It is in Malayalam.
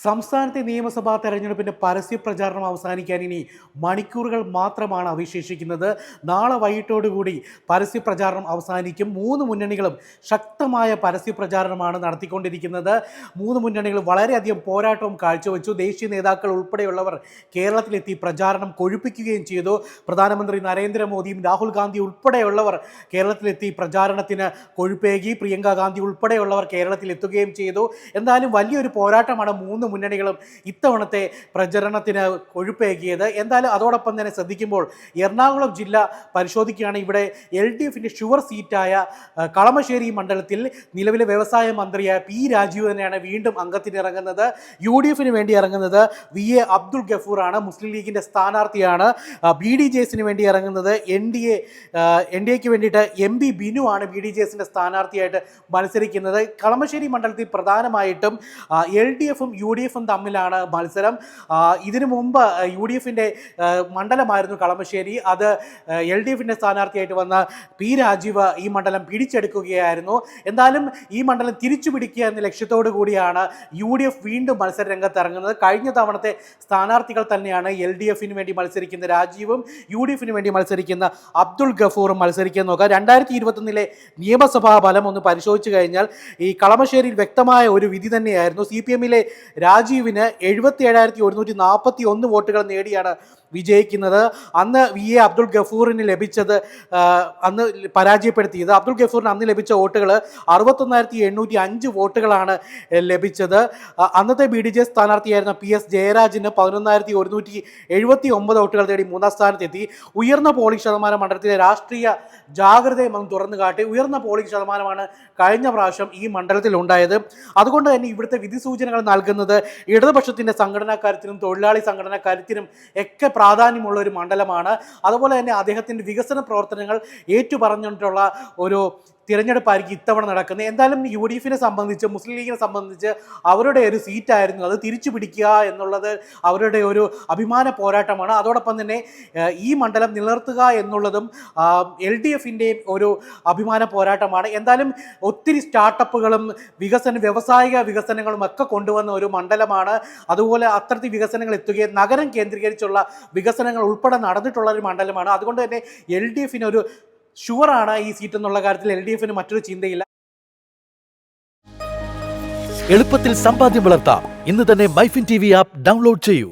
സംസ്ഥാനത്തെ നിയമസഭാ തെരഞ്ഞെടുപ്പിന്റെ പരസ്യ പ്രചാരണം അവസാനിക്കാൻ ഇനി മണിക്കൂറുകൾ മാത്രമാണ് അവശേഷിക്കുന്നത്. നാളെ വൈകിട്ടോടുകൂടി പരസ്യ പ്രചാരണം അവസാനിക്കും. മൂന്ന് മുന്നണികളും ശക്തമായ പരസ്യ പ്രചാരണമാണ് നടത്തിക്കൊണ്ടിരിക്കുന്നത്. മൂന്ന് മുന്നണികളും വളരെയധികം പോരാട്ടവും കാഴ്ചവെച്ചു. ദേശീയ നേതാക്കൾ ഉൾപ്പെടെയുള്ളവർ കേരളത്തിലെത്തി പ്രചാരണം കൊഴുപ്പിക്കുകയും ചെയ്തു. പ്രധാനമന്ത്രി നരേന്ദ്രമോദിയും രാഹുൽ ഗാന്ധി ഉൾപ്പെടെയുള്ളവർ കേരളത്തിലെത്തി പ്രചാരണത്തിന് കൊഴുപ്പേകി. പ്രിയങ്ക ഗാന്ധി ഉൾപ്പെടെയുള്ളവർ കേരളത്തിലെത്തുകയും ചെയ്തു. എന്തായാലും വലിയൊരു പോരാട്ടമാണ് മൂന്ന് മുന്നണികളും ഇത്തവണത്തെ പ്രചരണത്തിന് കൊഴുപ്പേകിയത്. എന്തായാലും അതോടൊപ്പം തന്നെ ശ്രദ്ധിക്കുമ്പോൾ എറണാകുളം ജില്ല പരിശോധിക്കുകയാണ്. ഇവിടെ LDFിന്റെ ഷുവർ സീറ്റായ കളമശ്ശേരി മണ്ഡലത്തിൽ നിലവിലെ വ്യവസായ മന്ത്രിയായ P രാജീവ് തന്നെയാണ് വീണ്ടും അംഗത്തിന് ഇറങ്ങുന്നത്. UDFിന് വേണ്ടി ഇറങ്ങുന്നത് VA അബ്ദുൾ ഗഫൂർ ആണ്. മുസ്ലിം ലീഗിന്റെ സ്ഥാനാർത്ഥിയാണ്. BDJSന് വേണ്ടി ഇറങ്ങുന്നത് NDAക്ക് വേണ്ടിയിട്ട് MP ബിനു ആണ് BDJSന്റെ സ്ഥാനാർത്ഥിയായിട്ട് മത്സരിക്കുന്നത്. കളമശ്ശേരി മണ്ഡലത്തിൽ പ്രധാനമായിട്ടും LDFും UDFും തമ്മിലാണ് മത്സരം. ഇതിനു മുമ്പ് UDFിന്റെ മണ്ഡലമായിരുന്നു കളമശ്ശേരി. അത് LDFിന്റെ സ്ഥാനാർത്ഥിയായിട്ട് വന്ന P രാജീവ് ഈ മണ്ഡലം പിടിച്ചെടുക്കുകയായിരുന്നു. എന്തായാലും ഈ മണ്ഡലം തിരിച്ചു പിടിക്കുക എന്ന ലക്ഷ്യത്തോടു കൂടിയാണ് UDF വീണ്ടും മത്സര രംഗത്ത് ഇറങ്ങുന്നത്. കഴിഞ്ഞ തവണത്തെ സ്ഥാനാർത്ഥികൾ തന്നെയാണ് LDFിന് വേണ്ടി മത്സരിക്കുന്ന രാജീവും UDFിന് വേണ്ടി മത്സരിക്കുന്ന അബ്ദുൾ ഗഫൂറും മത്സരിക്കാൻ നോക്കുക. 2021 നിയമസഭാ ഫലം ഒന്ന് പരിശോധിച്ചു കഴിഞ്ഞാൽ ഈ കളമശ്ശേരിയിൽ വ്യക്തമായ ഒരു വിധി തന്നെയായിരുന്നു. CPMലെ രാജീവിന് 77,141 വോട്ടുകൾ നേടിയാണ് വിജയിക്കുന്നത്. അന്ന് VA അബ്ദുൾ ഗഫൂറിന് ലഭിച്ചത് അന്ന് പരാജയപ്പെടുത്തിയത്. അബ്ദുൾ ഗഫൂറിന് അന്ന് ലഭിച്ച വോട്ടുകൾ 61,805 വോട്ടുകളാണ് ലഭിച്ചത്. അന്നത്തെ BDJ സ്ഥാനാർത്ഥിയായിരുന്ന PS ജയരാജിന് 11,179 വോട്ടുകൾ നേടി മൂന്നാം സ്ഥാനത്തെത്തി. ഉയർന്ന പോളിംഗ് ശതമാനം മണ്ഡലത്തിലെ രാഷ്ട്രീയ ജാഗ്രതയും തുറന്നു കാട്ടി. ഉയർന്ന പോളിംഗ് ശതമാനമാണ് കഴിഞ്ഞ പ്രാവശ്യം ഈ മണ്ഡലത്തിൽ ഉണ്ടായത്. അതുകൊണ്ട് തന്നെ ഇവിടുത്തെ വിധി സൂചനകൾ നൽകുന്നത് ഇടതുപക്ഷത്തിൻ്റെ സംഘടനാ കാര്യത്തിനും തൊഴിലാളി സംഘടനാ കാര്യത്തിനും ഒക്കെ പ്രാധാന്യമുള്ള ഒരു മണ്ഡലമാണ്. അതുപോലെ തന്നെ അദ്ദേഹത്തിൻ്റെ വികസന പ്രവർത്തനങ്ങൾ ഏറ്റുപറഞ്ഞിട്ടുള്ള ഒരു തിരഞ്ഞെടുപ്പായിരിക്കും ഇത്തവണ നടക്കുന്നത്. എന്തായാലും UDFിനെ സംബന്ധിച്ച്, മുസ്ലിം ലീഗിനെ സംബന്ധിച്ച് അവരുടെ ഒരു സീറ്റായിരുന്നു. അത് തിരിച്ചു പിടിക്കുക എന്നുള്ളത് അവരുടെ ഒരു അഭിമാന പോരാട്ടമാണ്. അതോടൊപ്പം തന്നെ ഈ മണ്ഡലം നിലനിർത്തുക എന്നുള്ളതും LDFിൻ്റെയും ഒരു അഭിമാന പോരാട്ടമാണ്. എന്തായാലും ഒത്തിരി സ്റ്റാർട്ടപ്പുകളും വ്യാവസായിക വികസനങ്ങളും ഒക്കെ കൊണ്ടുവന്ന ഒരു മണ്ഡലമാണ്. അതുപോലെ അത്തരത്തിൽ വികസനങ്ങൾ എത്തുകയും നഗരം കേന്ദ്രീകരിച്ചുള്ള വികസനങ്ങൾ ഉൾപ്പെടെ നടന്നിട്ടുള്ള ഒരു മണ്ഡലമാണ്. അതുകൊണ്ട് തന്നെ LDFിന് ഒരു ഷുവറാണ് ഈ സീറ്റ് എന്നുള്ള കാര്യത്തിൽ. LDFിന് മറ്റൊരു ചിന്തയില്ല. എളുപ്പത്തിൽ സമ്പാദ്യം വളർത്താം. ഇന്ന് തന്നെ മൈഫിൻ TV ആപ്പ് ഡൗൺലോഡ് ചെയ്യൂ.